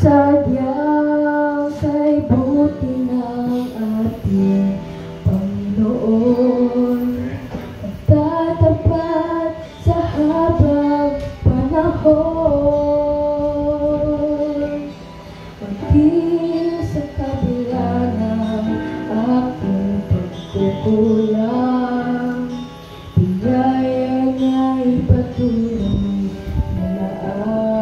Sadyang kay buti ng ating Panginoon, tatapat sa habang panahon. Pagkil sa kabila ng aking pagkukulang, biyaya niya'y patuloy na laan.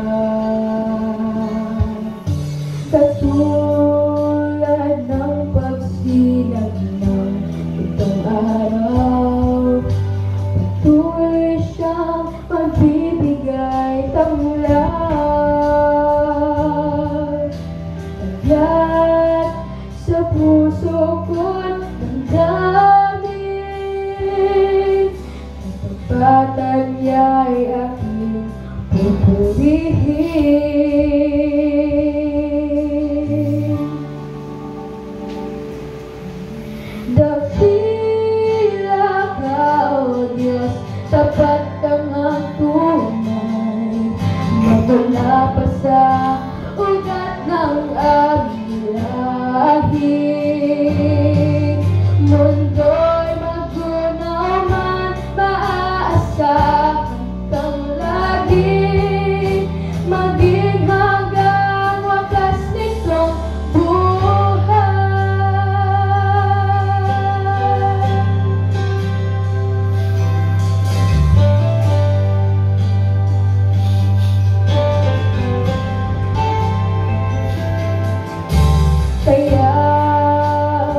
Katulad ng pagsinag ng itong araw, patuloy siyang magbibigay tanglad. Agad sa puso ko't damdamin, kapatan niya'y aking pupurihin. Dakila ka, O Diyos, tapat kang ang tunay, magmula pa sa ugat ng aming lahi. Mundo'y maggunaw man, maaasahan kang lagi, maging hanggang wakas nitong buhay. Kaya,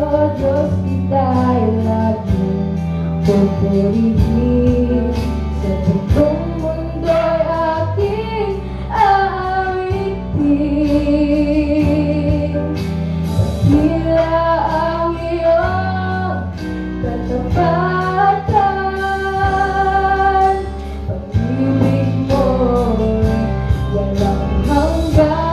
O Diyos, kita'y laging pupurihin. Sa buong mundo'y aking aawitin. Dakila ang iyong katapatan, pag-ibig mo'y walang hanggan.